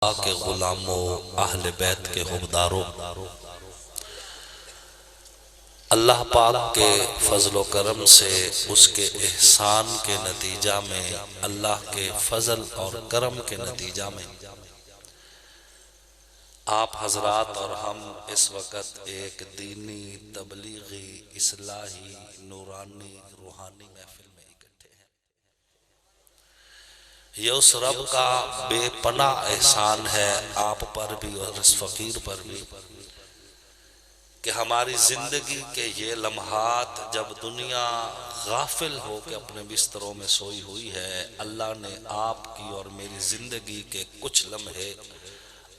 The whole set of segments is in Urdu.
اللہ کے غلاموں، اہل بیت کے حبداروں، اللہ پاک کے فضل و کرم سے اس کے احسان کے نتیجہ میں، اللہ کے فضل اور کرم کے نتیجہ میں آپ حضرات اور ہم اس وقت ایک دینی، تبلیغی، اصلاحی، نورانی، روحانی محفل میں اکٹھے ہیں۔ یہ اس رب کا بے پناہ احسان ہے آپ پر بھی اور اس فقیر پر بھی کہ ہماری زندگی کے یہ لمحات جب دنیا غافل ہو کے اپنے بستروں میں سوئی ہوئی ہے، اللہ نے آپ کی اور میری زندگی کے کچھ لمحے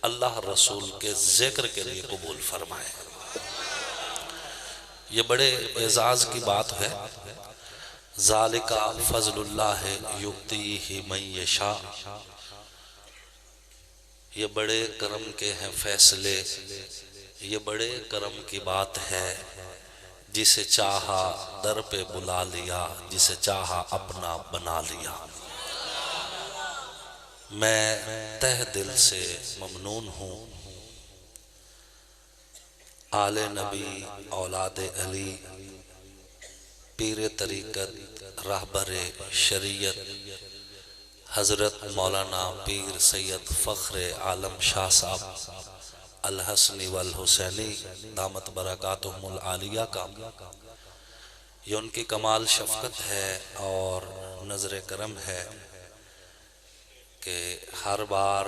اللہ رسول کے ذکر کے لیے قبول فرمائے۔ یہ بڑے اعزاز کی بات ہے۔ ذالک فضل اللہ یؤتیہ من یشاء، یہ بڑے کرم کے ہیں فیصلے، یہ بڑے کرم کی بات ہے۔ جسے چاہا در پہ بلا لیا، جسے چاہا اپنا بنا لیا۔ میں تہ دل سے ممنون ہوں آل نبی، اولاد علی، پیر طریقت، راہبر شریعت حضرت مولانا پیر سید فخر عالم شاہ صاحب الحسنی والحسینی دامت برکاتہم العالیہ کا یہ ان کی کمال شفقت ہے اور نظر کرم ہے کہ ہر بار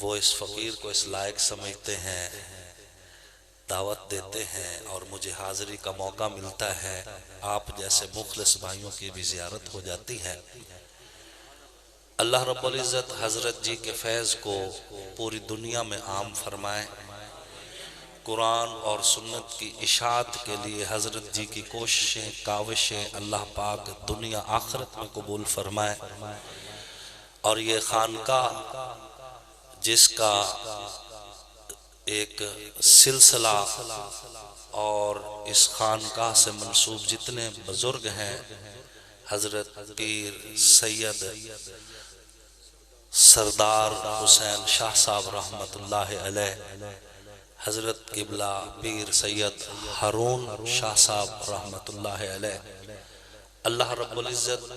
وہ اس فقیر کو اس لائق سمجھتے ہیں، دعوت دیتے ہیں اور مجھے حاضری کا موقع ملتا ہے۔ آپ جیسے مخلص بھائیوں کی بھی زیارت ہو جاتی ہے۔ اللہ رب العزت حضرت جی کے فیض کو پوری دنیا میں عام فرمائے۔ قرآن اور سنت کی اشاعت کے لیے حضرت جی کی کوششیں، کاوشیں اللہ پاک دنیا آخرت میں قبول فرمائے۔ اور یہ خانقاہ جس کا ایک سلسلہ اور اس خانقاہ سے منسوب جتنے بزرگ ہیں، حضرت پیر سید سردار حسین شاہ صاحب رحمت اللہ علیہ، حضرت قبلہ پیر سید ہارون شاہ صاحب رحمت اللہ علیہ، اللہ رب العزت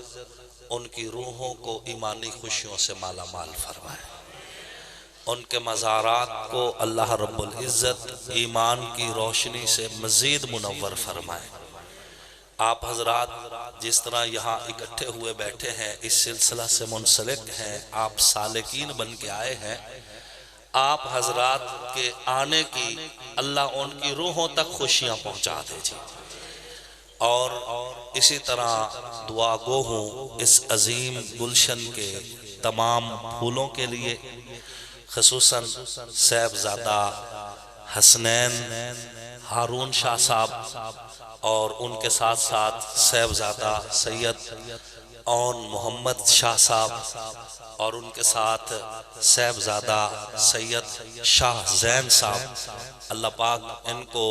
ان کی روحوں کو ایمانی خوشیوں سے مالا مال فرمائے۔ ان کے مزارات کو اللہ رب العزت ایمان کی روشنی سے مزید منور فرمائے۔ آپ حضرات جس طرح یہاں اکٹھے ہوئے بیٹھے ہیں، اس سلسلہ سے منسلک ہیں، آپ سالکین بن کے آئے ہیں، آپ حضرات کے آنے کی اللہ ان کی روحوں تک خوشیاں پہنچا دے جی۔ اور اسی طرح دعا گو ہوں اس عظیم گلشن کے تمام پھولوں کے لیے، خصوصاً صاحبزادہ حسنین ہارون شاہ صاحب اور ان کے ساتھ ساتھ صاحبزادہ سید اون محمد شاہ صاحب اور ان کے ساتھ صاحبزادہ سید شاہ زین صاحب، اللہ پاک ان کو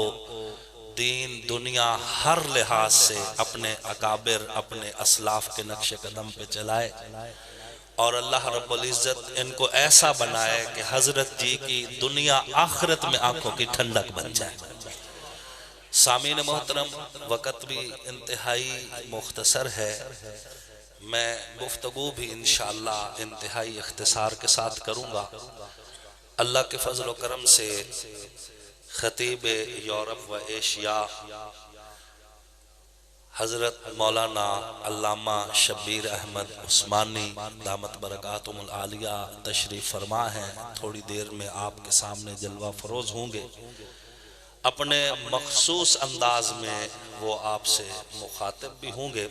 دین دنیا ہر لحاظ سے اپنے اکابر، اپنے اسلاف کے نقش قدم پہ چلائے اور اللہ رب العزت ان کو ایسا بنائے کہ حضرت جی کی دنیا آخرت میں آنکھوں کی ٹھنڈک بن جائے۔ سامعین محترم، وقت بھی انتہائی مختصر ہے، میں گفتگو بھی انشاءاللہ انتہائی اختصار کے ساتھ کروں گا۔ اللہ کے فضل و کرم سے خطیب یورپ و ایشیا حضرت مولانا علامہ شبیر احمد عثمانی دامت برکاتہم العالیہ تشریف فرما ہیں۔ تھوڑی دیر میں آپ کے سامنے جلوہ فروز ہوں گے، اپنے مخصوص انداز میں وہ آپ سے مخاطب بھی ہوں گے۔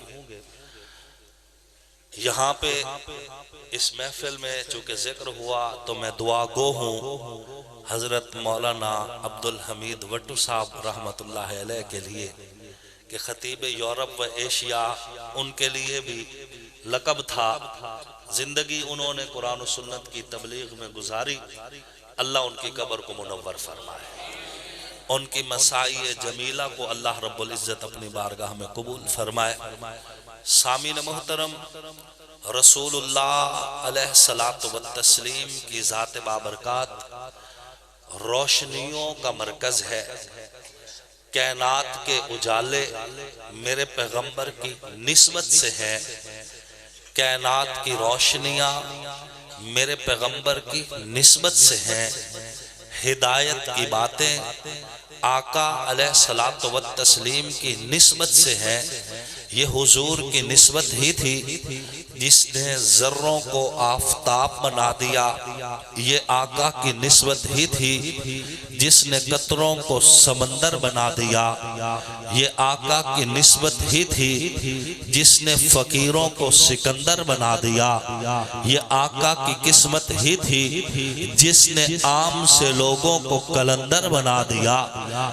یہاں پہ اس محفل میں چونکہ ذکر ہوا تو میں دعا گو ہوں حضرت مولانا عبدالحمید وٹو صاحب رحمت اللہ علیہ کے لیے کہ خطیب یورپ و ایشیا ان کے لیے بھی لقب تھا۔ زندگی انہوں نے قرآن و سنت کی تبلیغ میں گزاری، اللہ ان کی قبر کو منور فرمائے، ان کی مسائی جمیلہ کو اللہ رب العزت اپنی بارگاہ میں قبول فرمائے۔ سامعین محترم، رسول اللہ علیہ الصلوۃ والتسلیم کی ذات بابرکات روشنیوں کا مرکز ہے۔ کائنات کے اجالے میرے پیغمبر کی نسبت سے ہیں، کائنات کی روشنیاں میرے پیغمبر کی نسبت سے ہیں، ہدایت کی باتیں آقا علیہ الصلوۃ والتسلیم کی نسبت سے ہیں۔ یہ حضور کی نسبت ہی تھی جس نے ذروں کو آفتاب بنا دیا، یہ آقا کی نسبت ہی تھی جس نے قطروں کو سمندر بنا دیا، یہ آقا کی نسبت ہی تھی جس نے فقیروں کو سکندر بنا دیا، یہ آقا کی قسمت ہی تھی جس نے عام سے لوگوں کو کلندر بنا دیا،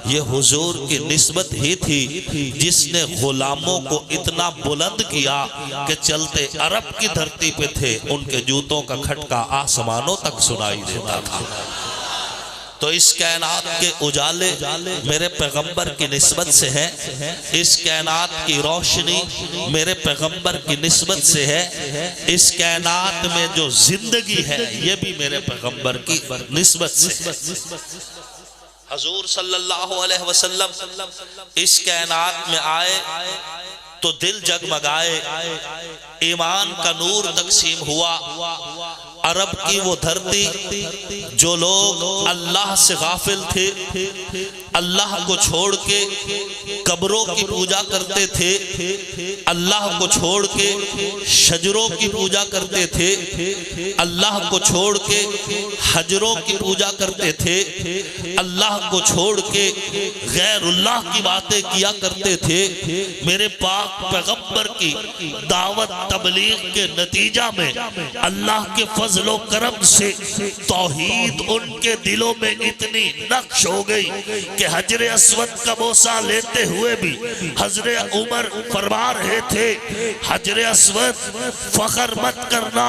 یہ حضور کی نسبت ہی تھی جس نے غلاموں کو اتنا بلند کیا کہ چلتے عرب کی دھرتی پہ تھے ان کے جوتوں کا کھٹکا آسمانوں تک سنائی دیتا تھا۔ تو اس کائنات کے اجالے میرے پیغمبر کی نسبت سے ہے، اس کائنات کی روشنی میرے پیغمبر کی نسبت سے ہے، اس کائنات میں جو زندگی ہے یہ بھی میرے پیغمبر کی نسبت سے ہے۔ حضور صلی اللہ علیہ وسلم اس کائنات میں آئے تو دل جگمگائے، ایمان کا نور تقسیم ہوا۔ عرب کی وہ دھرتی جو لوگ اللہ سے غافل تھے، اللہ کو چھوڑ کے قبروں کی پوجا کرتے تھے، اللہ کو چھوڑ کے شجروں کی پوجا کرتے تھے، اللہ کو چھوڑ کے حجروں کی پوجا کرتے تھے، اللہ کو چھوڑ کے غیر اللہ کی باتیں کیا کرتے تھے، میرے پاک پیغمبر کی دعوت تبلیغ کے نتیجہ میں اللہ کے فضل و کرم سے توحید ان کے دلوں میں اتنی نقش ہو گئی کہ حجر اسود کا بوسہ لیتے ہوئے بھی حضرت عمر فرما رہے تھے، حجر اسود فخر مت کرنا،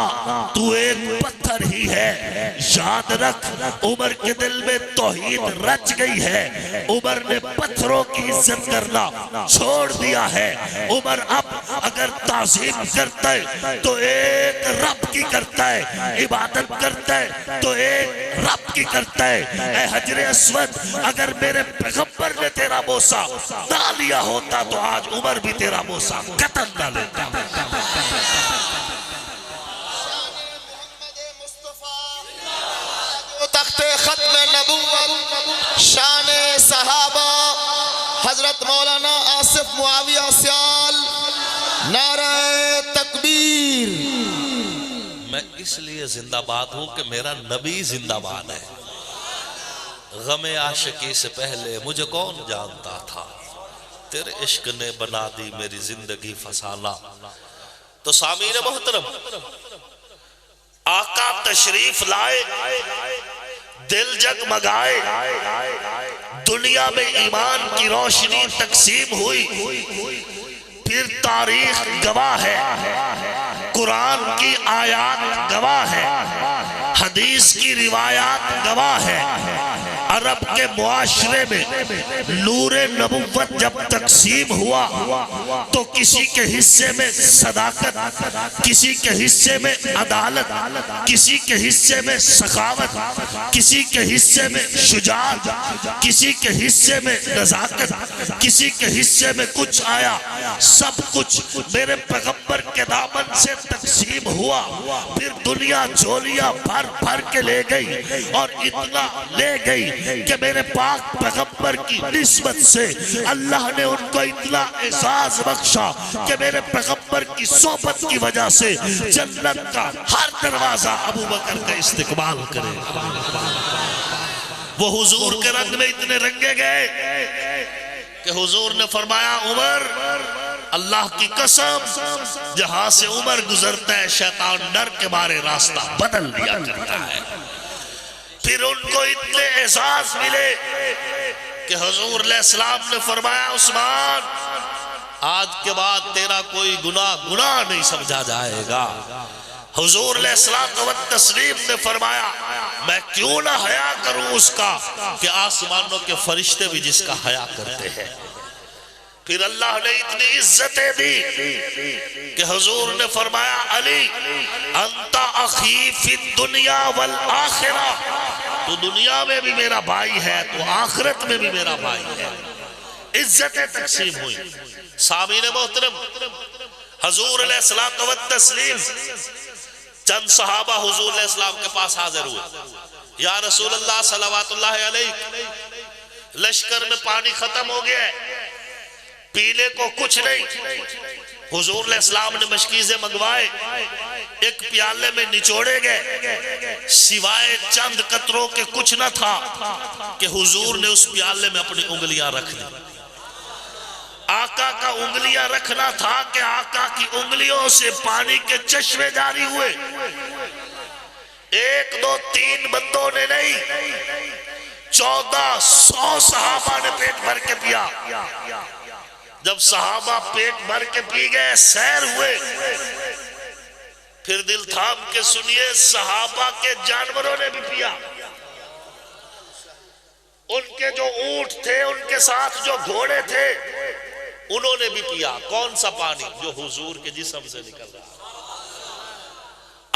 تو ایک پتھر ہی ہے، یاد رکھ عمر کے دل میں توحید رچ گئی ہے، عمر نے پتھروں کی عزت کرنا چھوڑ دیا ہے، عمر اب اگر تعظیم کرتا ہے تو ایک رب کی کرتا ہے، عبادت کرتا ہے تو ایک رب کی کرتا ہے۔ اے حجر اسود اگر میرے پیغمبر نے تیرا بوسہ نہ لیا ہوتا تو آج عمر بھی تیرا بوسہ قطن نہ لیتا۔ تخت ختم نبوت شان صحابہ حضرت مولانا آصف معاویہ سیال، نعرہ تکبیر۔ میں اس لیے زندہ باد ہوں کہ میرا نبی زندہ باد ہے۔ غم عاشقی سے پہلے مجھے کون جانتا تھا، تیرے عشق نے بنا دی میری زندگی فسانہ۔ تو سامعین محترم، آقا تشریف لائے، دل جگمگائے، دنیا میں ایمان کی روشنی تقسیم ہوئی، پھر تاریخ گواہ ہے، قرآن کی آیات گواہ ہے، حدیث کی روایات گواہ ہے۔ عرب کے معاشرے میں نور نبوت جب تقسیم ہوا تو کسی کے حصے میں صداقت، کسی کے حصے میں عدالت، کسی کے حصے میں سخاوت، کسی کے حصے میں شجاعت، کسی کے حصے میں نزاکت، کسی کے حصے میں کچھ آیا، سب کچھ میرے پیغمبر کے دامن سے تقسیم ہوا۔ پھر دنیا جھولیاں بھر بھر کے لے گئی اور اتنا لے گئی کہ میرے پاک پیغمبر کی نسبت سے اللہ نے ان کو اتنا اعزاز بخشا کہ میرے پیغمبر کی صحبت کی وجہ سے جنت کا ہر دروازہ ابو بکر کا استقبال کرے۔ وہ حضور کے رنگ میں اتنے رنگے گئے کہ حضور نے فرمایا، عمر اللہ کی قسم جہاں سے عمر گزرتا ہے شیطان ڈر کے مارے راستہ بدل دیا کرتا ہے۔ پھر ان کو اتنے اعزاز ملے کہ حضور علیہ السلام نے فرمایا، عثمان آج کے بعد تیرا کوئی گناہ نہیں سمجھا جائے گا۔ حضور علیہ السلام و تسلیم نے فرمایا، میں کیوں نہ حیا کروں اس کا کہ آسمانوں کے فرشتے بھی جس کا حیا کرتے ہیں۔ پھر اللہ نے اتنی عزتیں دی کہ حضور نے فرمایا علی انت اخی فی الدنیا والآخرہ، تو دنیا میں بھی میرا بھائی ہے تو آخرت میں بھی میرا بھائی ہے۔ عزتیں تقسیم ہوئی۔ سامعین محترم، حضور علیہ السلام و تسلیم چند صحابہ حضور علیہ السلام کے پاس حاضر ہوئے۔ یا رسول اللہ صلوات اللہ علیہ، لشکر میں پانی ختم ہو گیا ہے، پینے کو کچھ نہیں۔ حضور علیہ السلام نے مشکیزیں منگوائے، ایک پیالے میں نچوڑے گئے، سوائے چند قطروں کے کچھ نہ تھا کہ حضور نے اس پیالے میں اپنی انگلیاں رکھ دی۔ آقا کا انگلیاں رکھنا تھا کہ آقا کی انگلیوں سے پانی کے چشمے جاری ہوئے۔ ایک دو تین بندوں نے نہیں، 1400 صحابہ نے پیٹ بھر کے پیا۔ جب صحابہ پیٹ بھر کے پی گئے، سیر ہوئے، پھر دل تھام کے سنیے، صحابہ کے جانوروں نے بھی پیا۔ ان کے جو اونٹ تھے، ان کے ساتھ جو گھوڑے تھے، انہوں نے بھی پیا۔ کون سا پانی؟ جو حضور کے جسم سے نکل رہا،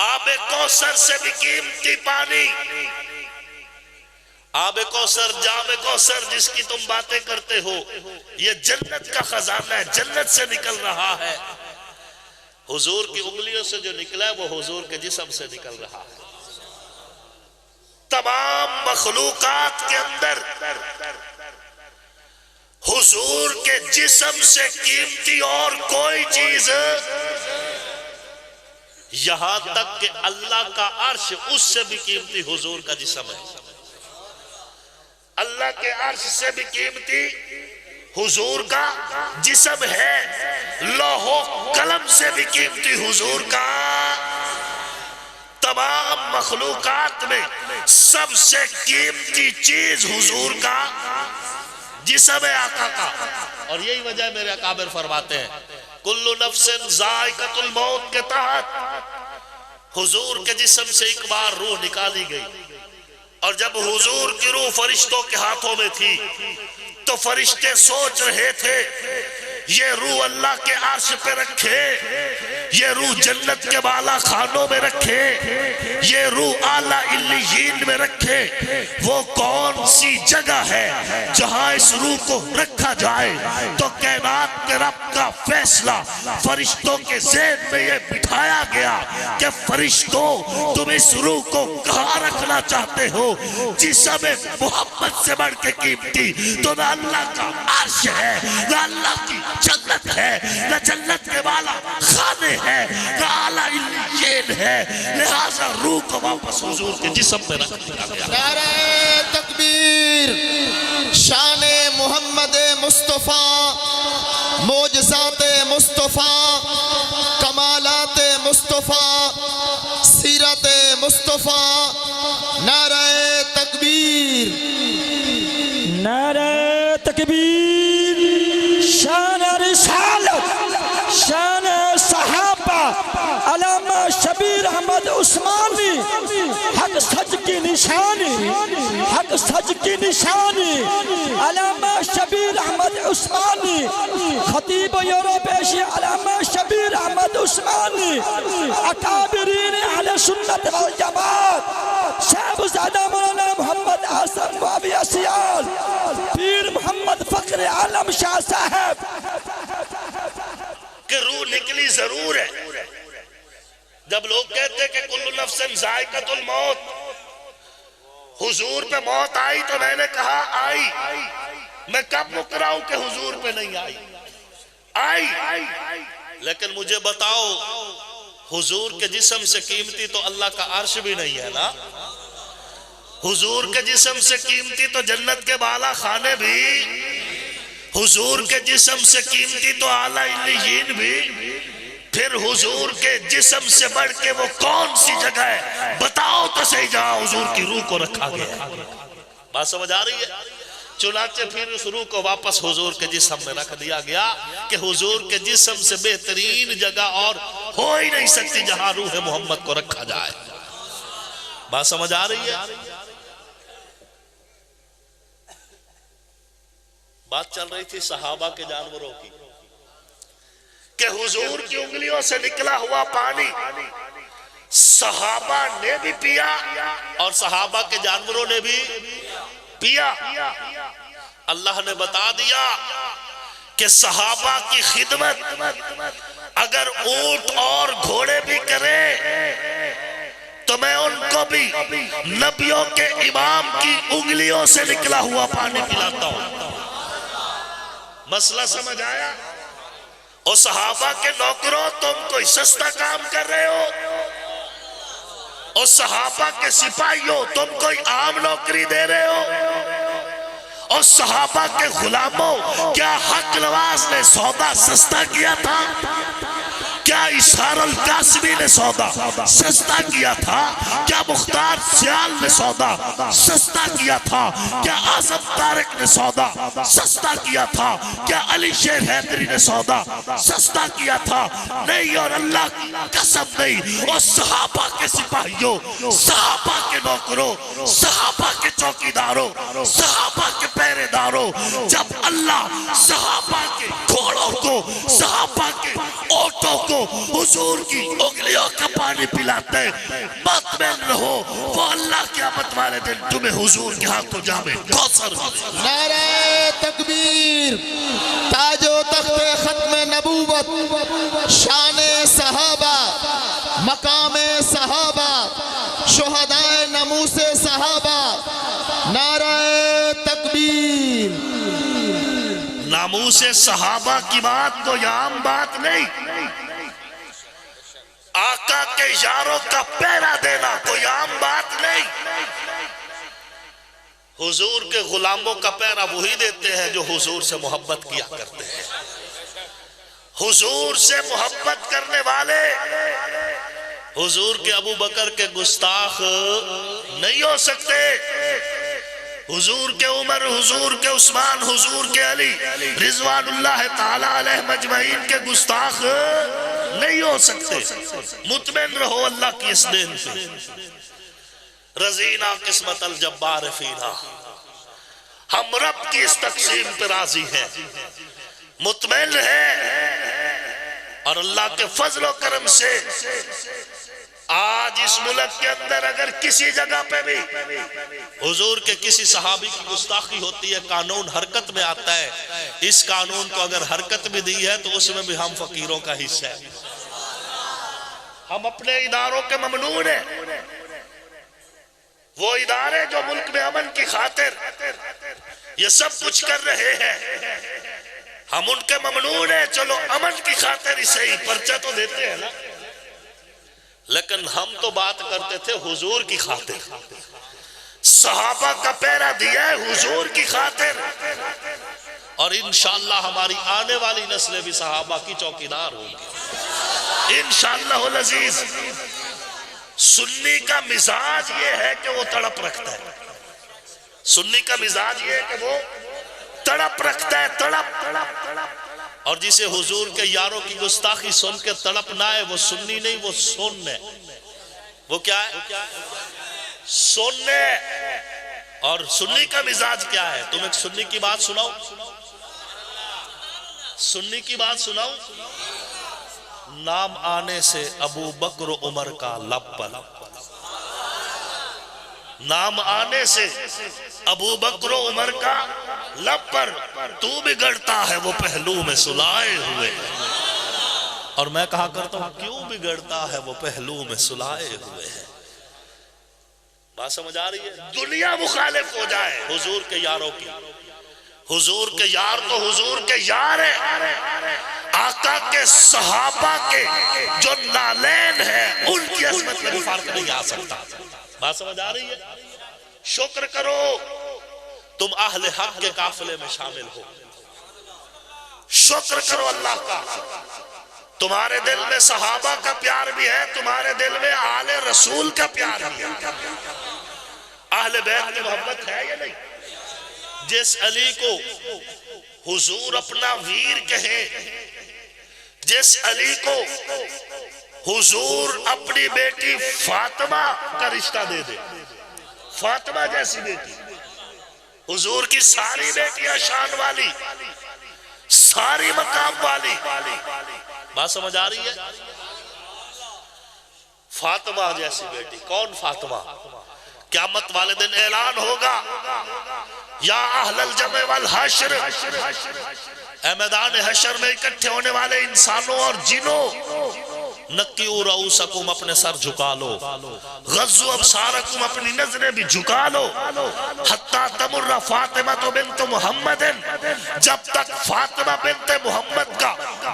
آب کوثر سے بھی قیمتی پانی۔ آب کوثر، جام کوثر جس کی تم باتیں کرتے ہو، یہ جنت کا خزانہ ہے، جنت سے نکل رہا ہے۔ حضور کی انگلیوں سے جو نکلا ہے وہ حضور کے جسم سے نکل رہا ہے۔ تمام مخلوقات کے اندر حضور کے جسم سے قیمتی اور کوئی چیز، یہاں تک کہ اللہ کا عرش اس سے بھی قیمتی حضور کا جسم ہے۔ اللہ کے عرش سے بھی قیمتی حضور کا جسم ہے، لوح و قلم سے بھی قیمتی حضور کا۔ تمام مخلوقات میں سب سے قیمتی چیز حضور کا جسم ہے، آقا کا۔ اور یہی وجہ میرے اکابر فرماتے ہیں کل نفس ذائقۃ الموت کے تحت حضور کے جسم سے ایک بار روح نکالی گئی، اور جب حضور کی روح فرشتوں کے ہاتھوں میں تھی تو فرشتے سوچ رہے تھے یہ روح اللہ کے عرش پہ رکھے، یہ روح جنت کے بالا خانوں میں رکھے، یہ روح اعلیٰ علیین میں رکھے۔ وہ کون سی جگہ ہے جہاں اس روح کو رکھا جائے؟ تو کائنات کے رب کا فیصلہ فرشتوں کے ذہن میں یہ بٹھایا گیا کہ فرشتوں تم اس روح کو کہاں رکھنا چاہتے ہو؟ جسم محمد سے بڑھ کے قیمتی تو نہ اللہ کا عرش ہے، نہ اللہ کی جنت ہے، نہ جنت کے والا خانے ہے، نہ اعلیٰ علیین ہے۔ لہذا روح کو واپس حضور کے جسم میں رکھ دیا گیا۔ نعرہ تکبیر، شان محمد مصطفیٰ، معجزات مصطفیٰ، کمالات مصطفیٰ، سیرت مصطفیٰ۔ نعرہ تکبیر، نعرہ تکبیر، شان رسالت، شان صحابہ، علامہ شبیر احمد عثمانی، حق سچ کی نشانی، حق سچ کی نشانی، علامہ شبیر احمد عثمانی، خطیب یوروپیشی علامہ شبیر احمد عثمانی، اکابرین اہل سنت والجماعت، صاحبزادہ مولانا محمد حسن معاویہ سیال، پیر محمد فخر عالم شاہ صاحب۔ کہ روح نکلی ضرور ہے۔ جب لوگ کہتے کہ کل نفس ذائقۃ الموت، حضور پہ موت آئی تو میں نے کہا آئی۔ میں کب مکرا ہوں کہ حضور پہ نہیں آئی؟ آئی۔ لیکن مجھے بتاؤ، حضور کے جسم سے قیمتی تو اللہ کا عرش بھی نہیں ہے نا؟ حضور کے جسم سے قیمتی تو جنت کے بالا خانے بھی، حضور کے جسم سے قیمتی تو اعلیٰ علیین بھی، پھر حضور کے جسم سے بڑھ کے وہ کون سی جگہ ہے بتاؤ تو صحیح جہاں حضور کی روح کو رکھا گیا ہے؟ بات سمجھ آ رہی ہے؟ چنانچہ پھر اس روح کو واپس حضور کے جسم میں رکھ دیا گیا کہ حضور کے جسم سے بہترین جگہ اور ہو ہی نہیں سکتی جہاں روح محمد کو رکھا جائے۔ بات سمجھ آ رہی ہے؟ بات چل رہی تھی صحابہ کے جانوروں کی کہ حضور کی انگلیوں سے نکلا ہوا پانی صحابہ نے بھی پیا اور صحابہ کے جانوروں نے بھی پیا. اللہ نے بتا دیا کہ صحابہ کی خدمت اگر اونٹ اور گھوڑے بھی کرے تو میں ان کو بھی نبیوں کے امام کی انگلیوں سے نکلا ہوا پانی پلاتا ہوں. مسئلہ سمجھ آیا؟ اور صحابہ کے نوکروں تم کوئی سستا کام کر رہے ہو، اور صحابہ کے سپاہیوں تم کوئی عام نوکری دے رہے ہو، اور صحابہ کے غلاموں کیا حق نواز نے سودا سستا کیا تھا؟ کیا اشار القاسمی نے سودا سستا کیا تھا؟ کیا مختار سیال نے سودا سستا کیا تھا؟ کیا اعظم طارق نے سودا سستا کیا تھا؟ کیا علی شیر حیدری نے سودا سستا کیا تھا؟ نہیں، اور اللہ کی قسم نہیں. اور صحابہ کے سپاہیوں، صحابہ کے نوکروں، صحابہ کے چوکیداروں، صحابہ کے پہرے داروں، جب اللہ صحابہ کے گھوڑوں کو، صحابہ کے اونٹوں کو حضور کی انگلیوں کا پانی پلاتے، مطمئن رہو وہ اللہ قیامت والے دن تمہیں حضور کے ہاتھ کو جامے کوثر ملے. نعرہ تکبیر. تاج و تخت ختم نبوت، شان صحابہ، مقام صحابہ، شہدائے ناموس صحابہ. نعرہ تکبیر. ناموس صحابہ کی بات کوئی عام بات نہیں، آقا کے یاروں کا پہرا دینا کوئی عام بات نہیں. حضور کے غلاموں کا پہرا وہی دیتے ہیں جو حضور سے محبت کیا کرتے ہیں. حضور سے محبت کرنے والے حضور کے ابو بکر کے گستاخ نہیں ہو سکتے. حضور کے عمر، حضور کے عثمان، حضور کے علی رضوان اللہ تعالی علیہ مجمعین کے گستاخ نہیں ہو سکتے. مطمئن رہو اللہ کی اس دین سے. رضینا قسمت الجبار فینا، ہم رب کی اس تقسیم پر راضی ہیں، مطمئن رہے. اور اللہ کے فضل و کرم سے آج اس ملک کے اندر اگر کسی جگہ پہ بھی حضور کے کسی صحابی کی گستاخی ہوتی ہے، قانون حرکت میں آتا ہے. اس قانون کو اگر حرکت بھی دی ہے تو اس میں بھی ہم فقیروں کا حصہ ہے. ہم اپنے اداروں کے ممنون ہیں. وہ ادارے جو ملک میں امن کی خاطر یہ سب کچھ کر رہے ہیں، ہم ان کے ممنون ہیں. چلو امن کی خاطر ہی صحیح، پرچہ تو دیتے ہیں نا، لیکن ہم تو بات کرتے تھے حضور کی خاطر. صحابہ کا پہرا دیا ہے حضور کی خاطر، اور انشاءاللہ ہماری آنے والی نسلیں بھی صحابہ کی چوکیدار ہوں گی انشاءاللہ العزیز. سنی کا مزاج یہ ہے کہ وہ تڑپ رکھتا ہے. سنی کا مزاج یہ ہے کہ وہ تڑپ رکھتا ہے، تڑپ. اور جسے حضور کے یاروں کی گستاخی سن کے تڑپ نہ ہے وہ سنی نہیں، وہ سن ہے. وہ کیا ہے؟ سن ہے. اور سنی کا مزاج کیا ہے؟ تم ایک سنی کی بات سناؤ، سنی کی بات سناؤ. نام آنے سے ابو بکر و عمر کا لب پر، نام آنے سے ابو بکر و عمر کا لب پر، تو بگڑتا ہے وہ پہلو میں سلائے ہوئے. اور میں کہا کرتا ہوں کیوں بگڑتا ہے وہ پہلو میں سلائے ہوئے ہیں. بات سمجھ آ رہی ہے؟ دنیا مخالف ہو جائے حضور کے یاروں کی. حضور کے یار تو حضور کے یار ہیں. آقا کے صحابہ کے جو نالین ہیں ان کی عظمت میں فرق نہیں آ سکتا. بات سمجھ آ رہی ہے؟ شکر کرو تم اہل حق کے قافلے میں شامل ہو. شکر کرو اللہ کا، تمہارے دل میں صحابہ کا پیار بھی ہے، تمہارے دل میں آل رسول کا پیار بھی ہے. اہل بیت کی محبت ہے یا نہیں؟ جس علی کو حضور اپنا ویر کہے، جس علی کو حضور اپنی بیٹی فاطمہ کا رشتہ دے دے، فاطمہ جیسی بیٹی، حضور کی ساری بیٹیاں شان والی، ساری مقام والی. بات سمجھ آ رہی ہے؟ فاطمہ جیسی بیٹی. کون فاطمہ؟ قیامت والے دن اعلان ہوگا، یا اہل الجمع والحشر، اے میدان حشر میں اکٹھے ہونے والے انسانوں اور جنوں، نقیو رؤوسکم، اپنے سر جھکا لو، غضوا ابصارکم، اپنی نظریں بھی جھکا لو، حتی تمر فاطمہ بنت محمد، جب تک فاطمہ بنت محمد کا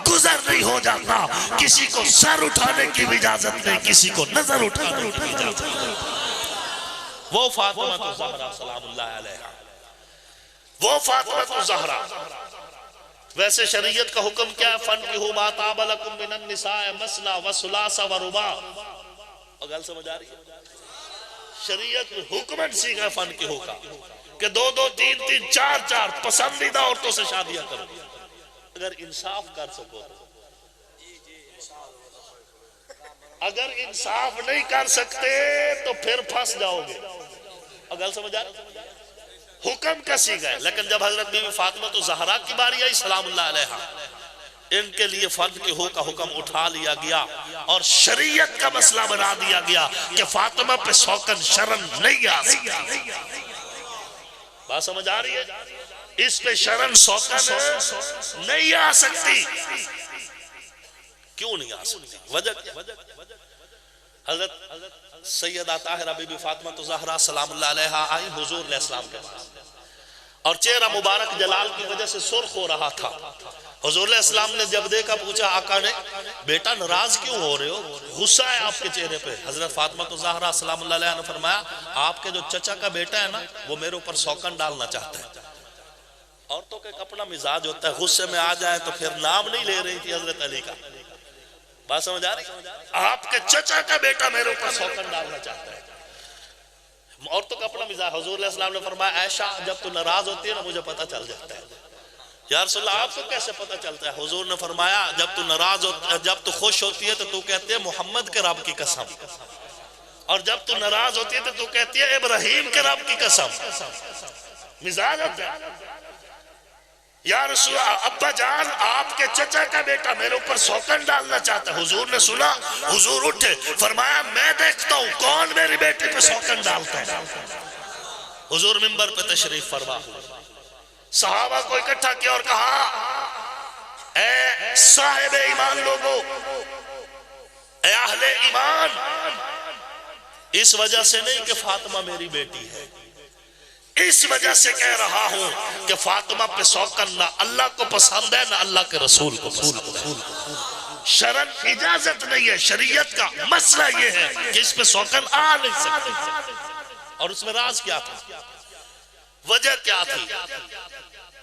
گزر نہیں ہو جاتا کسی کو سر اٹھانے کی بھی اجازت نہیں، کسی کو نظر اٹھانے کی اجازت نہیں. وہ فاطمہ زہرا سلام اللہ علیہا، وہ فاطمہ زہرا. ویسے شریعت کا حکم کیا ہے؟ فَانْكِحُوا مَا طَابَ لَكُم مِّنَ النِّسَاءِ مَثْنَىٰ وَثُلَاثَ وَرُبَاعَ. اور گل سمجھ آ رہی ہے؟ شریعت حکمن سیکھا ہے فَانْكِحُوا کا کہ 2 3 3 4 4 پسندیدہ عورتوں سے شادیاں کرو. اگر انصاف کر سکو، اگر انصاف نہیں کر سکتے تو پھر پھنس جاؤ گے. اور گل سمجھ آ رہی ہے؟ حکم کا سیکھا ہے. لیکن جب حضرت بی بی فاطمہ تو زہرا کی باری آئی سلام اللہ علیہا، ان کے لیے فرد کے ہو کا حکم اٹھا لیا گیا اور شریعت کا مسئلہ بنا دیا گیا کہ فاطمہ پہ سوکن شرم نہیں آ سکتی. بات سمجھ آ رہی ہے؟ اس پہ شرم سوکن نہیں آ سکتی. کیوں نہیں آ سکتی؟ وجہ کیا؟ حضرت سیدہ طاہرہ بی بی فاطمہ تو زہرا سلام اللہ علیہا آئی حضور علیہ السلام کے پاس، اور چہرہ مبارک جلال کی وجہ سے سرخ ہو رہا تھا. حضور علیہ السلام نے جب دیکھا پوچھا آقا نے، بیٹا ناراض کیوں ہو رہے ہو، غصہ ہے آپ کے چہرے پہ؟ حضرت فاطمہ تو زہرا سلام اللہ علیہا نے فرمایا، آپ کے جو چچا کا بیٹا ہے نا وہ میرے اوپر سوکن ڈالنا چاہتا ہے. عورتوں کا ایک اپنا مزاج ہوتا ہے، غصے میں آ جائے تو پھر نام نہیں لے رہی تھی حضرت علی کا. بات سمجھ آ رہی؟ آپ کے چچا کا بیٹا میرے اوپر سوکن ڈالنا چاہتا ہے. عورتوں کا اپنا مزاج. حضور علیہ السلام نے فرمایا، عائشہ جب تو ناراض ہوتی ہے نا مجھے پتہ چل جاتا ہے. یا رسول اللہ آپ کو کیسے پتہ چلتا ہے؟ حضور نے فرمایا، جب تو ناراض ہوتی ہے، جب تو خوش ہوتی ہے تو کہتی ہے محمد کے رب کی قسم، اور جب تو ناراض ہوتی ہے تو کہتی ہے ابراہیم کے رب کی قسم. مزاج ہوتا ہے. یا رسول اللہ ابا جان آپ کے چچا کا بیٹا میرے اوپر سوکن ڈالنا چاہتا ہے. حضور نے سنا، حضور اٹھے، فرمایا میں دیکھتا ہوں کون میری بیٹی پہ سوکن ڈالتا ہے. حضور منبر پہ تشریف فرما، صحابہ کو اکٹھا کیا اور کہا، اے صاحب ایمان لوگو، اے اہل ایمان، اس وجہ سے نہیں کہ فاطمہ میری بیٹی ہے، اس وجہ سے کہہ رہا ہوں کہ فاطمہ پہ سوکن نہ اللہ کو پسند ہے نہ اللہ کے رسول کو پسند ہے. شرن اجازت نہیں ہے. شریعت کا مسئلہ یہ ہے کہ اس پہ سوکن آ نہیں سکتے. اور اس میں راز کیا تھا، وجہ کیا تھی؟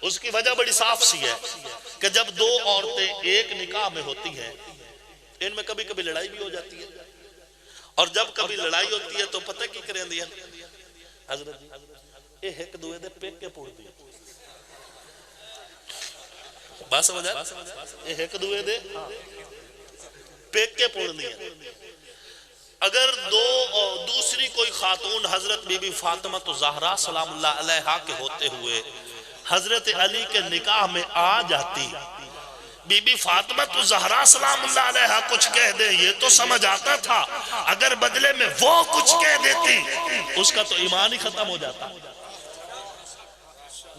اس کی وجہ بڑی صاف سی ہے کہ جب 2 عورتیں ایک نکاح میں ہوتی ہیں، ان میں کبھی کبھی لڑائی بھی ہو جاتی ہے، اور جب کبھی لڑائی ہوتی ہے تو پتہ کی کریں دیا حضرت اے ایک دوے دے پیک کے پوڑ دیا. بات سمجھا؟ اے ایک دوے دے پیک کے پوڑ دیا. اگر دوسری کوئی خاتون حضرت بی بی فاطمہ تو زہرا سلام اللہ علیہا کے ہوتے ہوئے حضرت علی کے نکاح میں آ جاتی، بی بی فاطمہ تو زہرا سلام اللہ علیہا کچھ کہہ دے یہ تو سمجھ آتا تھا، اگر بدلے میں وہ کچھ کہہ دیتی اس کا تو ایمان ہی ختم ہو جاتا.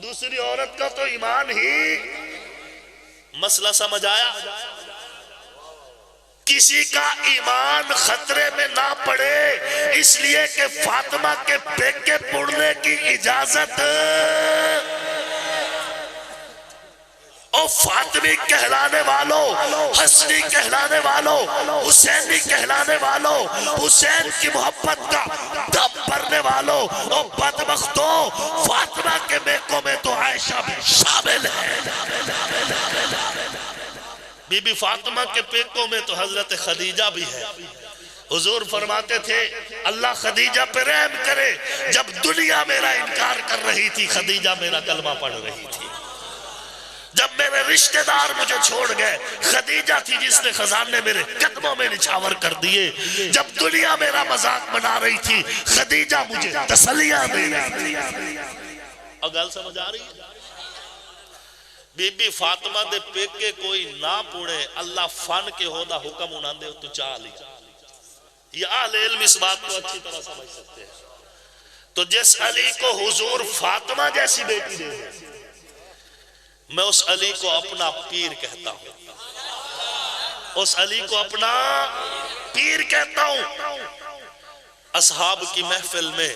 دوسری عورت کا تو ایمان ہی. مسئلہ سمجھ آیا؟ کسی کا ایمان خطرے میں نہ پڑے اس لیے کہ فاطمہ کے پیکے پڑنے کی اجازت او فاطمی کہلانے والوں، حسنی کہلانے والوں، حسینی کہلانے والوں، حسین کی محبت کا دم بھرنے والوں، او بدبختوں، فاطمہ کے بیکوں میں تو عائشہ بھی شامل ہے. بی بی فاطمہ کے پیکوں میں تو حضرت خدیجہ بھی ہے. حضور فرماتے تھے اللہ خدیجہ پہ رحم کرے، جب دنیا میرا انکار کر رہی تھی خدیجہ میرا کلمہ پڑھ رہی تھی. جب میرے رشتہ دار مجھے چھوڑ گئے خدیجہ تھی جس نے خزانے میرے قدموں میں نچھاور کر دیے. جب دنیا میرا مذاق بنا رہی تھی خدیجہ مجھے تسلیاں دے رہی تھی. اور گل سمجھ آ رہی ہے؟ بی بی فاطمہ دے پیکے کوئی نہ پوڑے اللہ فن کے ہو دا حکم انہاں دے تو چاہ لی. یہ اہل علم اس بات کو اچھی طرح سمجھ سکتے ہیں. تو جس علی کو حضور فاطمہ جیسی بیٹی دے دے میں اس علی کو اپنا پیر کہتا ہوں. اس علی کو اپنا پیر کہتا ہوں. اصحاب کی محفل میں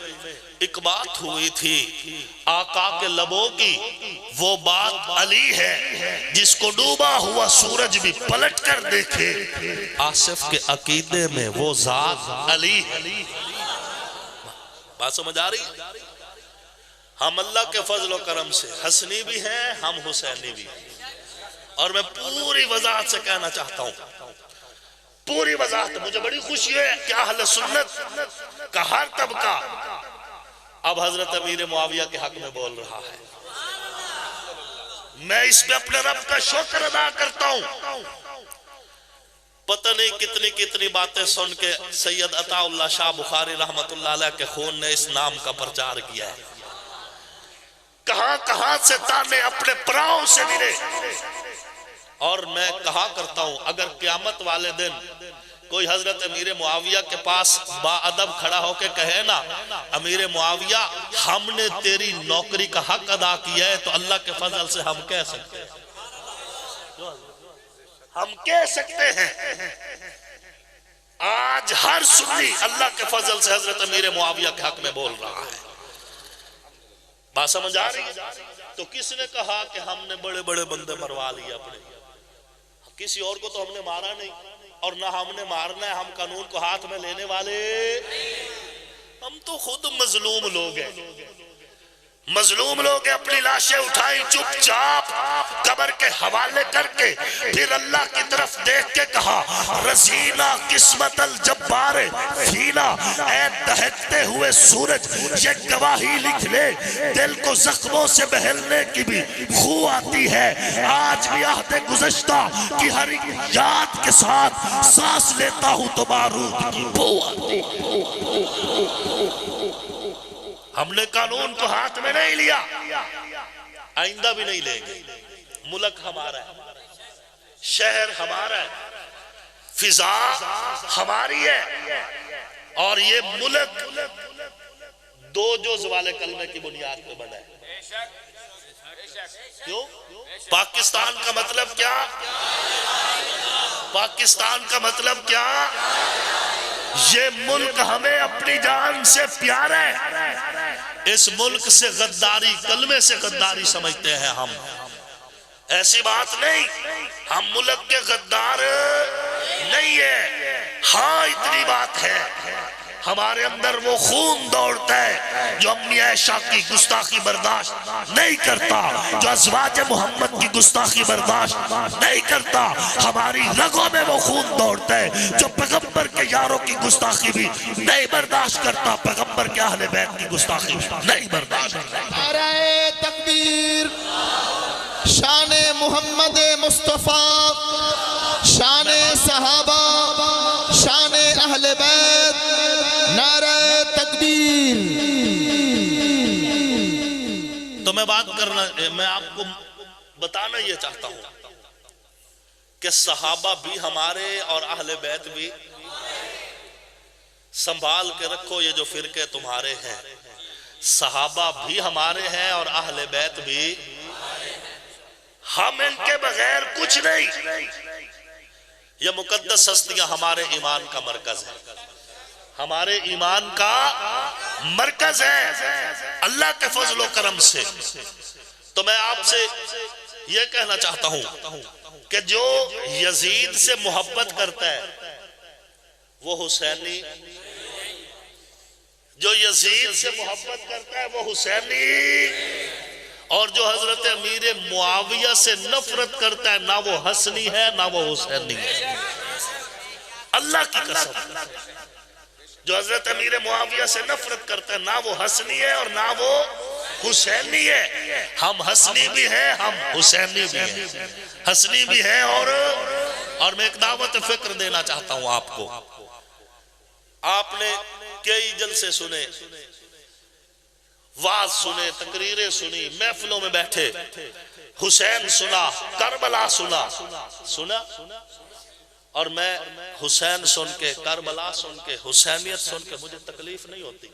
ایک بات ہوئی تھی آقا کے لبوں کی. وہ بات علی ہے جس کو ڈوبا ہوا سورج بھی پلٹ کر دیکھے. آصف کے عقیدے میں وہ ذات علی ہے. بات سمجھ آ رہی؟ ہم اللہ کے فضل و کرم سے حسنی بھی ہیں ہم حسینی بھی ہیں. اور میں پوری وضاحت سے کہنا چاہتا ہوں, پوری وضاحت. مجھے بڑی خوشی ہے کہ اہل سنت کا ہر طبقہ اب حضرت امیر معاویہ کے حق میں بول رہا ہے. میں اس پہ اپنے رب کا شکر ادا کرتا ہوں. پتہ نہیں کتنی کتنی باتیں سن کے سید عطا اللہ شاہ بخاری رحمت اللہ علیہ کے خون نے اس نام کا پرچار کیا ہے. کہاں کہاں سے تانے اپنے پراؤں سے ملے. اور میں کہا کرتا ہوں اگر قیامت والے دن کوئی حضرت امیر معاویہ کے پاس با ادب کھڑا ہو کے کہے نا امیر معاویہ ہم نے تیری نوکری کا حق ادا کیا ہے, تو اللہ کے فضل سے ہم کہہ سکتے ہیں. ہم کہہ سکتے ہیں. آج ہر سنی اللہ کے فضل سے حضرت امیر معاویہ کے حق میں بول رہا ہے. بات سمجھ آ رہی ہے؟ تو کس نے کہا کہ ہم نے بڑے بڑے بندے مروا لیے اپنے؟ کسی اور کو تو ہم نے مارا نہیں اور نہ ہم نے مارنا ہے. ہم قانون کو ہاتھ میں لینے والے, ہم تو خود مظلوم لوگ ہیں. مظلوم لوگ اپنی لاشیں اٹھائیں چپ چاپ قبر کے حوالے کر کے, پھر اللہ کی طرف دیکھ کے کہا رزینہ قسمت الجبار فینا. اے دہکتے ہوئے سورج یہ گواہی لکھ لے دل کو زخموں سے بہلنے کی بھی خو آتی ہے. آج بھی عہد گزشتہ کی ہر یاد کے ساتھ سانس لیتا ہوں تو بارود کی بو آتی. ہم نے قانون کو ہاتھ میں نہیں لیا, آئندہ بھی نہیں لیں گے. ملک ہمارا ہے, شہر ہمارا ہے, فضا ہماری ہے, اور یہ ملک دو جز والے کلمے کی بنیاد پہ بنا ہے. کیوں؟ پاکستان کا مطلب کیا؟ پاکستان کا مطلب کیا؟ یہ ملک ہمیں اپنی جان سے پیارا ہے. اس ملک سے غداری, کلمے سے غداری سمجھتے ہیں ہم. ایسی بات نہیں, ہم ملک کے غدار نہیں ہے. ہاں اتنی بات ہے ہمارے اندر وہ خون دوڑتا ہے جو امی عائشہ کی گستاخی برداشت نہیں کرتا, جو ازواج محمد کی گستاخی برداشت نہیں کرتا. ہماری رگوں میں وہ خون دوڑتا ہے جو پیغمبر کے یاروں کی گستاخی بھی نہیں برداشت کرتا, پیغمبر کے اہل بیت کی گستاخی بھی نہیں برداشت کرتا. نعرہ تکبیر, شان محمد مصطفیٰ, شان صحابہ, شان اہل بیت, نعرہ تکبیر. تو میں بات کرنا, میں آپ کو بتانا یہ چاہتا ہوں کہ صحابہ بھی ہمارے اور اہل بیت بھی. سنبھال کے رکھو یہ جو فرقے تمہارے ہیں, صحابہ بھی ہمارے ہیں اور اہل بیت بھی. ہم ان کے بغیر کچھ نہیں. یہ مقدس ہستیاں ہمارے ایمان کا مرکز ہے, ہمارے ایمان کا مرکز ہے اللہ کے فضل و کرم سے. تو میں آپ سے یہ کہنا چاہتا ہوں کہ جو یزید سے محبت کرتا ہے وہ حسینی, جو یزید سے محبت کرتا ہے وہ حسینی, اور جو حضرت امیر معاویہ سے نفرت کرتا ہے نہ وہ حسنی ہے نہ وہ حسینی ہے. اللہ کی قسم, جو حضرت امیر معاویہ سے نفرت کرتا ہے نہ وہ حسنی ہے اور نہ وہ حسینی ہے. ہم حسنی بھی ہیں, ہم حسینی بھی ہیں. حسنی بھی ہیں. اور میں ایک دعوت فکر دینا چاہتا ہوں آپ کو. آپ نے کئی جلسے سنے, واز سنے، تقریریں سنی، محفلوں میں بیٹھے، حسین سنا، کربلا سنا، اور میں حسین سن کے، کربلا سن کے، حسینیت سن کے مجھے تکلیف نہیں ہوتی.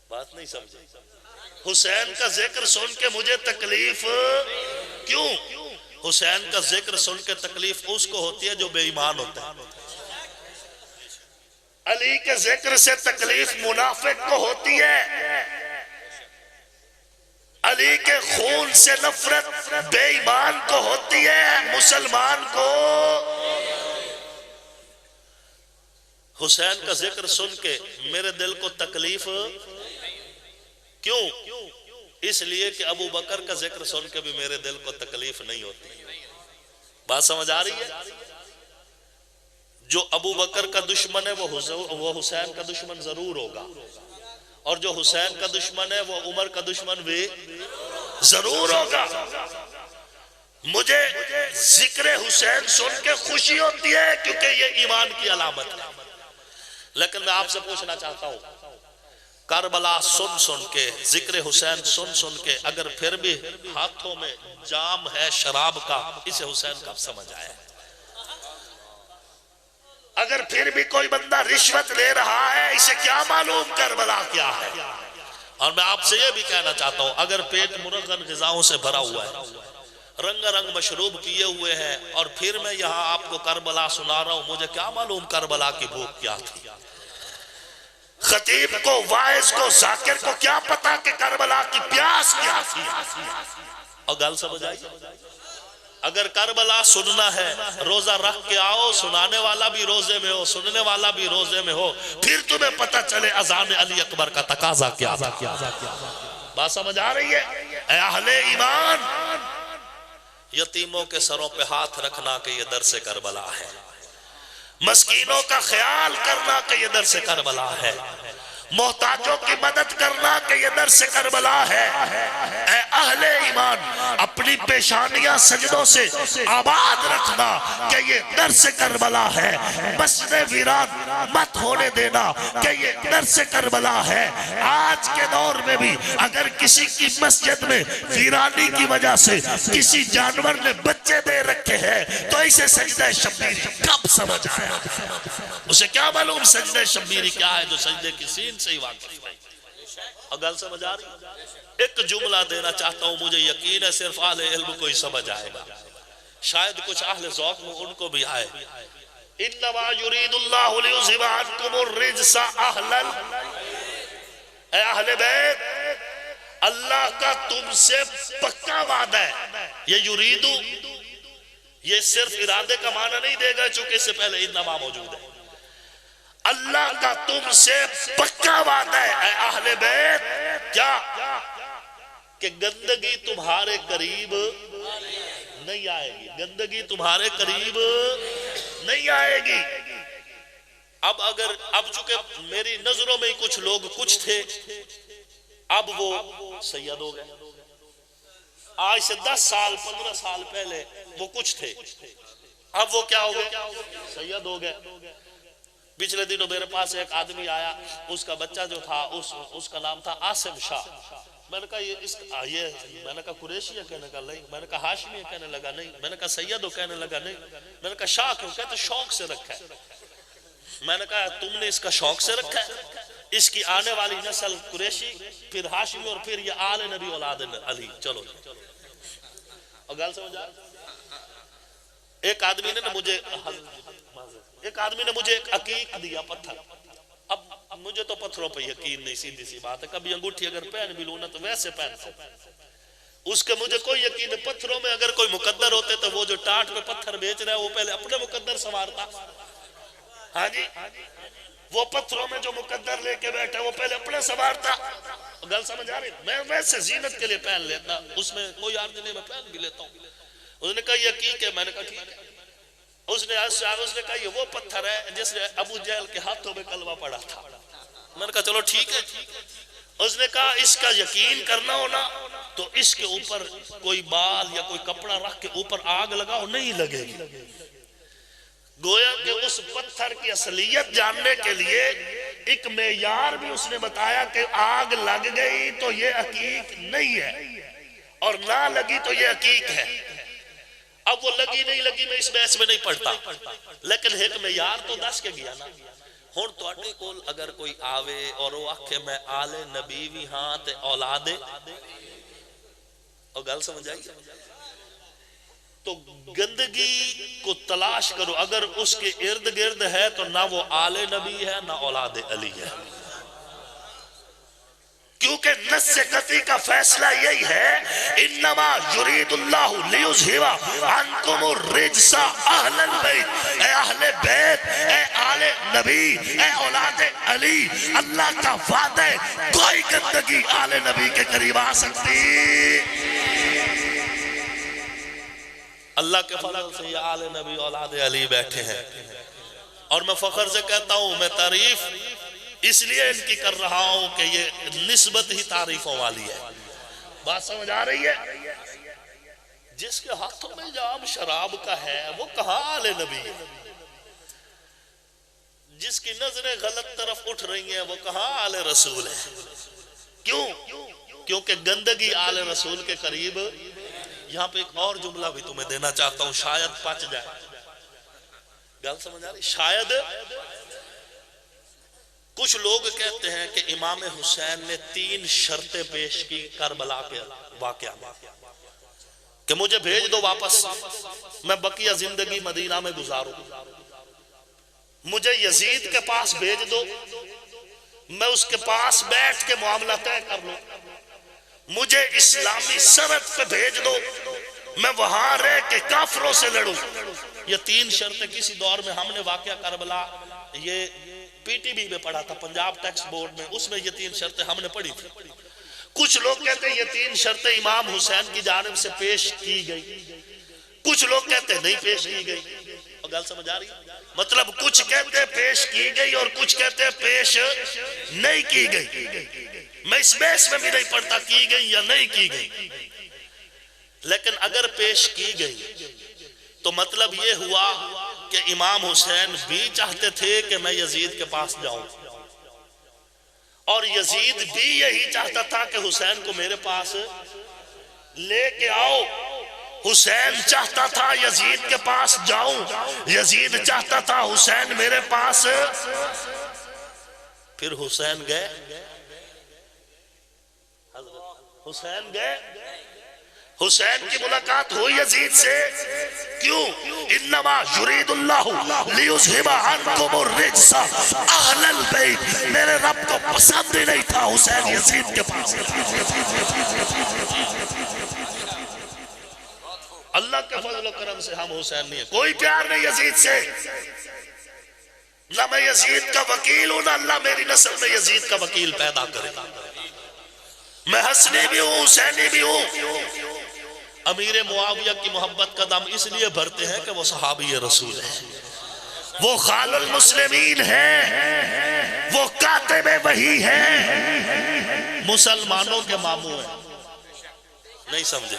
بات نہیں سمجھے؟ حسین کا ذکر سن کے مجھے تکلیف کیوں؟ حسین کا ذکر سن کے تکلیف اس کو ہوتی ہے جو بے ایمان ہوتا ہے. علی کے ذکر سے تکلیف منافق کو ہوتی ہے. علی کے خون سے نفرت بے ایمان کو ہوتی ہے، مسلمان کو. حسین کا ذکر سن کے میرے دل کو تکلیف کیوں؟ اس لیے کہ ابو بکر کا ذکر سن کے بھی میرے دل کو تکلیف نہیں ہوتی. بات سمجھ آ رہی ہے؟ جو ابو بکر کا دشمن ہے وہ حسین کا دشمن ضرور ہوگا، اور جو حسین کا دشمن ہے وہ عمر کا دشمن بھی ضرور ہوگا. مجھے ذکر حسین سن کے خوشی ہوتی ہے کیونکہ یہ ایمان کی علامت ہے. لیکن میں آپ سے پوچھنا چاہتا ہوں، کربلا سن کے، ذکر حسین سن کے، اگر پھر بھی ہاتھوں میں جام ہے شراب کا، اسے حسین کب سمجھ آیا؟ اگر پھر بھی کوئی بندہ رشوت لے رہا ہے، اسے کیا معلوم کربلا کیا ہے؟ اور میں آپ سے یہ بھی کہنا چاہتا ہوں، اگر پیٹ مرغن غذاؤں سے بھرا ہوا ہے، رنگ رنگ مشروب کیے ہوئے ہیں، اور پھر میں یہاں آپ کو کربلا سنا رہا ہوں، مجھے کیا معلوم کربلا کی بھوک کیا تھی؟ خطیب کو، واعظ کو، ذاکر کو کیا پتا کہ کربلا کی پیاس کیا تھی؟ اور گل سمجھ آئی؟ اگر کربلا سننا ہے، روزہ رکھ کے آؤ، سنانے والا بھی روزے میں ہو، سننے والا بھی روزے میں ہو، پھر تمہیں پتہ چلے اذان علی اکبر کا تقاضا کیا تھا. بات سمجھ آ رہی ہے؟ اے اہل ایمان، یتیموں کے سروں پہ ہاتھ رکھنا کہ یہ درس کربلا ہے، مسکینوں کا خیال کرنا کہ یہ درس کربلا ہے، محتاجوں کی مدد کرنا کہ یہ درس کربلا ہے. اے اہل ایمان، اپنی پیشانیاں سجدوں سے آباد رکھنا کہ یہ درس کربلا ہے. مسجد ویران مت ہونے دینا کہ یہ درس کربلا ہے. آج کے دور میں بھی اگر کسی کی مسجد میں ویرانی کی وجہ سے کسی جانور نے بچے دے رکھے ہیں تو اسے سجدہ شبیر کب سمجھ آیا؟ اسے کیا معلوم سجدہ شبیری کیا ہے جو سجدے کی سین سے ہی واقف ہے؟ اور گل سمجھ آ رہی؟ ایک جملہ دینا چاہتا ہوں، مجھے یقین ہے صرف اہل علم کو ہی سمجھ آئے گا، شاید کچھ اہل ذوق میں ان کو بھی آئے. انما یرید اللہ لیذھب عنکم الرجس اے اہل بیت، اللہ کا تم سے پکا وعدہ ہے. یہ یریدو، یہ صرف ارادے کا معنی نہیں دے گا چونکہ اس سے پہلے انما موجود ہے. اللہ کا تم سے پکا وعدہ ہے اے اہل بیت، کیا؟ کہ گندگی تمہارے قریب نہیں آئے گی. گندگی تمہارے قریب نہیں آئے گی. اب چونکہ میری نظروں میں کچھ لوگ کچھ تھے، اب وہ سید ہو گئے. آج سے 10 سال 15 سال پہلے وہ کچھ تھے، اب وہ کیا ہو گئے؟ سید ہو گئے. پچھلے دنوں میرے پاس ایک آدمی آیا، اس کا بچہ جو تھا اس کا نام تھا عاصم شاہ. میں نے کہا یہ میں نے کہا قریشی ہے؟ کہنے لگا نہیں. میں نے کہا ہاشمی ہے؟ کہنے لگا نہیں. میں نے کہا سید ہو؟ کہنے لگا نہیں. میں نے کہا شاہ کیوں؟ کہتے شوق سے رکھا ہے. میں نے کہا تم نے اس کا شوق سے رکھا ہے؟ اس کی آنے والی نسل قریشی، پھر ہاشمی، اور پھر یہ آل نبی اولاد علی. چلو اور گل سمجھ آ. ایک آدمی نے مجھے ایک عقیق دیا، پتھر. اب مجھے تو پتھروں پہ یقین نہیں، سیدھی سی بات ہے. کبھی انگوٹھی اگر پہن بھی لوں نا تو ویسے پہنتا ہوں، اس کے مجھے کوئی یقین ہے. پتھروں میں اگر کوئی مقدر ہوتے تو وہ جو ٹاٹ پہ پتھر بیچ رہا ہے وہ پہلے اپنے مقدر سنوارتا. ہاں جی، وہ پتھروں میں جو مقدر لے کے بیٹھا وہ پہلے اپنے سنوارتا. گل سمجھ آ رہی؟ میں ویسے زینت کے لیے پہن لیتا، اس میں کوئی عرض نہیں، میں پہن بھی لیتا ہوں. اس نے کہا یہ عقیق ہے. میں نے کہا ٹھیک ہے. اس نے کہا یہ وہ پتھر ہے جس نے ابو جہل کے ہاتھوں میں کلمہ پڑا تھا. میں نے کہا چلو ٹھیک ہے. اس نے کہا اس کا یقین کرنا ہونا تو اس کے اوپر کوئی بال یا کوئی کپڑا رکھ کے اوپر آگ لگاؤ، نہیں لگے گی. گویا کہ اس پتھر کی اصلیت جاننے کے لیے ایک معیار بھی اس نے بتایا کہ آگ لگ گئی تو یہ عقیق نہیں ہے اور نہ لگی تو یہ عقیق ہے. اب وہ لگی نہیں لگی میں اس بحث میں نہیں پڑھتا، لیکن ایک معیار تو دس کے گیا نا. ہن تواڈے کول اگر کوئی آوے اور وہ آکھے میں آل نبی بھی ہاں تے اولاد، اور گل سمجھ آئی، تو گندگی کو تلاش کرو. اگر اس کے ارد گرد ہے تو نہ وہ آل نبی ہے نہ اولاد علی ہے، کیونکہ نص قطعی کا فیصلہ یہی ہے انما یرید اللہ لیذھب عنکم الرجس اہل البیت. اے اہل بیت، اے آل نبی، اے اولاد علی، اللہ کا وعدہ ہے کوئی گندگی آل نبی کے قریب آ سکتی. اللہ کے فضل سے یہ آل نبی اولاد علی بیٹھے ہیں، اور میں فخر سے کہتا ہوں میں تعریف اس لیے ان کی کر رہا ہوں کہ یہ نسبت ہی تعریفوں والی ہے. بات سمجھ آ رہی ہے؟ جس کے ہاتھوں میں جام شراب کا ہے وہ کہاں آل نبی ہے؟ جس کی نظریں غلط طرف اٹھ رہی ہیں وہ کہاں آل رسول ہے؟ کیوں؟ کیونکہ گندگی آل رسول کے قریب. یہاں پہ ایک اور جملہ بھی تمہیں دینا چاہتا ہوں، شاید پچ جائے. گل سمجھ آ رہی؟ شاید کچھ لوگ کہتے ہیں کہ امام حسین نے 3 شرطیں پیش کی کربلا کے واقعہ میں کہ مجھے بھیج دو واپس، میں بقیہ زندگی مدینہ میں گزاروں، مجھے یزید کے پاس بھیج دو، میں اس کے پاس بیٹھ کے معاملہ طے کر لوں، مجھے اسلامی سرحد پہ بھیج دو، میں وہاں رہ کے کافروں سے لڑوں. یہ 3 شرطیں کسی دور میں ہم نے واقعہ کربلا یہ پی ٹی بی میں پڑھا تھا، پنجاب ٹیکسٹ بورڈ میں، اس میں یہ 3 شرطیں ہم نے پڑھی تھی. کچھ لوگ کہتے ہیں یہ 3 شرطیں امام حسین کی جانب سے پیش کی گئی، کچھ لوگ کہتے ہیں نہیں پیش کی گئی. اور گل سمجھ آ رہی ہے؟ مطلب کچھ کہتے ہیں پیش کی گئی اور کچھ کہتے ہیں پیش نہیں کی گئی. میں اس بحث میں بھی نہیں پڑھتا کی گئی یا نہیں کی گئی، لیکن اگر پیش کی گئی تو مطلب یہ ہوا کہ امام حسین بھی چاہتے تھے کہ میں یزید کے پاس جاؤں، اور یزید بھی یہی چاہتا تھا کہ حسین کو میرے پاس لے کے آؤ. حسین چاہتا تھا یزید کے پاس جاؤں، یزید چاہتا تھا حسین میرے پاس. پھر حسین گئے، حسین گئے، حسین کی ملاقات ہوئی یزید سے. کیوں؟ انما یرید اللہ لیذھب عنکم الرجس اہل البیت. میرے رب کو پسند ہی نہیں تھا حسین یزید کے پاس. اللہ کے فضل و کرم سے ہم حسین نہیں ہیں، کوئی پیار نہیں یزید سے. نہ میں یزید کا وکیل ہوں، نہ اللہ میری نسل میں یزید کا وکیل پیدا کرے. میں حسنی بھی ہوں، حسینی بھی ہوں. امیر معاویہ کی محبت کا دم اس لیے بھرتے ہیں کہ وہ صحابی رسول ہیں، وہ خال المسلمین ہیں، وہ کاتب وحی ہیں، مسلمانوں کے ماموں ہیں. نہیں سمجھے؟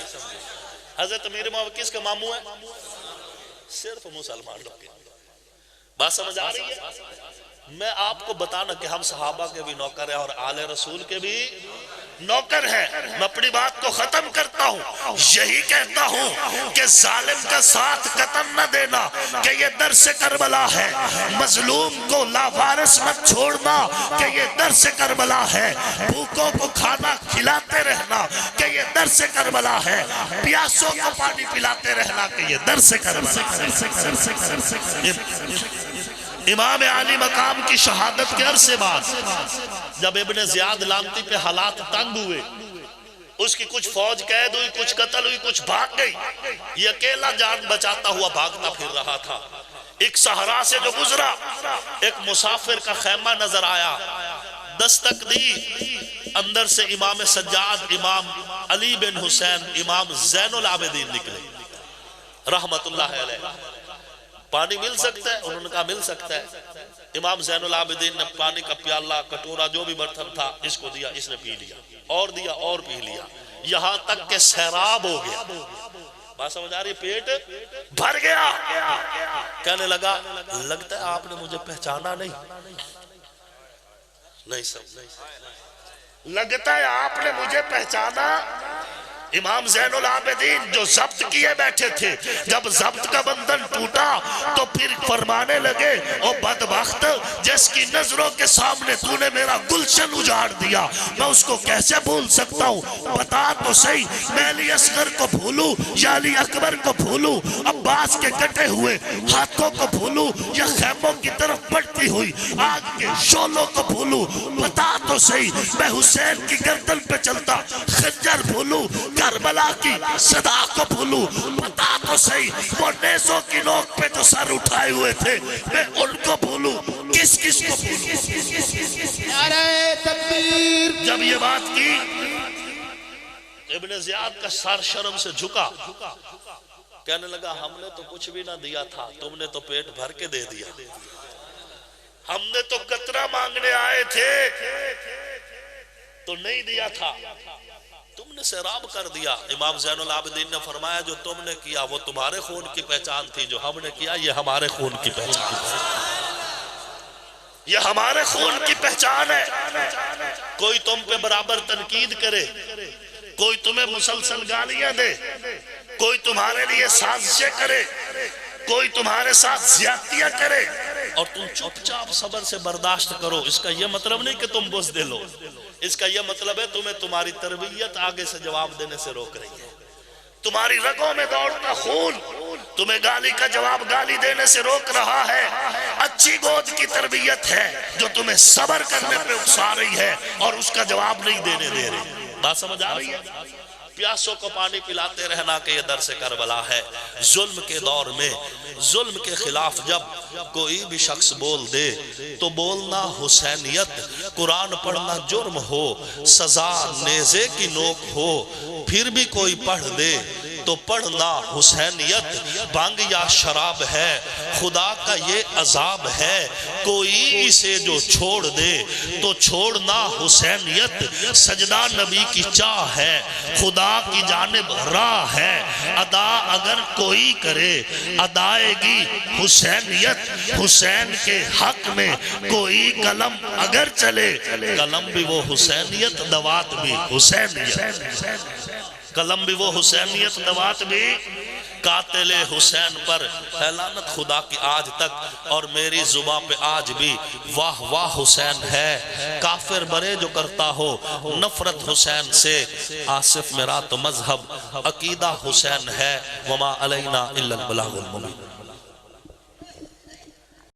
حضرت امیر معاویہ کس کے ماموں ہیں؟ صرف مسلمانوں کے. بات سمجھ آ رہی ہے؟ میں آپ کو بتانا کہ ہم صحابہ کے بھی نوکر ہیں اور آل رسول کے بھی نوکر ہیں. میں اپنی بات کو ختم کرتا ہوں، یہی کہتا ہوں کہ ظالم کا ساتھ قدم نہ دینا، کہ یہ درس کربلا ہے. مظلوم کو لاوارث مت چھوڑنا کہ یہ درس کربلا ہے. بھوکوں کو کھانا کھلاتے رہنا کہ یہ درس کربلا ہے. پیاسوں کو پانی پلاتے رہنا کہ یہ درس کربلا ہے. امام عالی مقام کی شہادت کے عرصے بعد جب ابن زیاد لامتی پہ حالات تنگ ہوئے، اس کی کچھ فوج قید ہوئی، کچھ قتل ہوئی، کچھ بھاگ گئی، یہ اکیلا جان بچاتا ہوا بھاگتا پھر رہا تھا. ایک صحرا سے جو گزرا، ایک مسافر کا خیمہ نظر آیا، دستک دی، اندر سے امام سجاد، امام علی بن حسین، امام زین العابدین نکلے رحمت اللہ علیہ. پانی مل سکتا ہے؟ انہوں نے کہا مل سکتا ہے. امام زین العابدین نے پانی کا پیالہ، کٹورا، جو بھی برتن تھا اس کو دیا، اس نے پی لیا، اور دیا اور پی لیا، یہاں تک کہ سیراب ہو گیا. بات سمجھ آ رہی؟ پیٹ بھر گیا. کہنے لگا لگتا ہے آپ نے مجھے پہچانا نہیں. نہیں سمجھ لگتا ہے آپ نے مجھے پہچانا امام زین العابدین جو ضبط کیے بیٹھے تھے جب ضبط کا بندھن ٹوٹا تو پھر فرمانے لگے او بدبخت جس کی نظروں کے سامنے تو نے میرا گلشن اجاڑ دیا میں اس کو کیسے بھول سکتا ہوں بتا تو صحیح میں علی اصغر کو بھولوں یا علی اکبر کو بھولوں عباس کے کٹے ہوئے ہاتھوں کو بھولوں یا خیموں کی طرف بڑھتی ہوئی آگ کے شعلوں کو بھولوں بتا تو صحیح میں حسین کی گردن پہ چلتا خنجر بھولوں کربلا کی صدا کو بھولوں بتا تو صحیح وہ نیزوں کی نوک پہ جو سر اٹھائے ہوئے تھے میں ان کو بھولوں کس کس کو بھولوں نعرہ تکبیر جب یہ بات کی ابن زیاد کا سر شرم سے جھکا کہنے لگا ہم نے تو کچھ بھی نہ دیا تھا تم نے تو پیٹ بھر کے دے دیا ہم نے تو قطرہ مانگنے آئے تھے تو نہیں دیا تھا تم نے سیراب کر دیا امام زین العابدین نے فرمایا جو تم نے کیا وہ تمہارے خون کی پہچان تھی جو ہم نے کیا یہ ہمارے خون کی پہچان یہ ہمارے خون کی پہچان ہے کوئی تم پہ برابر تنقید کرے کوئی تمہیں مسلسل گالیاں دے کوئی تمہارے لیے سازشیں کرے کوئی تمہارے ساتھ زیادتیاں کرے اور تم چپ چاپ صبر سے برداشت کرو اس کا یہ مطلب نہیں کہ تم بزدل ہو اس کا یہ مطلب ہے تمہیں تمہاری تربیت آگے سے جواب دینے سے روک رہی ہے تمہاری رگوں میں دوڑتا خون تمہیں گالی کا جواب گالی دینے سے روک رہا ہے اچھی گود کی تربیت ہے جو تمہیں صبر کرنے پہ اکسا رہی ہے اور اس کا جواب نہیں دینے دے رہی بات سمجھ آ رہی ہے پیاسوں کو پانی پلاتے رہنا کہ یہ درس کربلا ہے ظلم کے دور میں ظلم کے خلاف جب کوئی بھی شخص بول دے تو بولنا حسینیت قرآن پڑھنا جرم ہو سزا نیزے کی نوک ہو پھر بھی کوئی پڑھ دے تو پڑھنا حسینیت بھنگ یا شراب ہے خدا کا یہ عذاب ہے کوئی اسے جو چھوڑ دے تو چھوڑنا حسینیت سجدہ نبی کی چاہ ہے خدا کی جانب راہ ہے ادا اگر کوئی کرے ادائیگی حسینیت حسین کے حق میں کوئی قلم اگر چلے قلم بھی وہ حسینیت دوات بھی حسینیت قلم بھی وہ حسینیت دوات بھی قاتل حسین پر ہے لعنت خدا کی آج تک اور میری زباں پہ آج بھی واہ واہ حسین ہے کافر برے جو کرتا ہو نفرت حسین سے آصف میرا تو مذہب عقیدہ حسین ہے وما علینا الا البلاغ المبین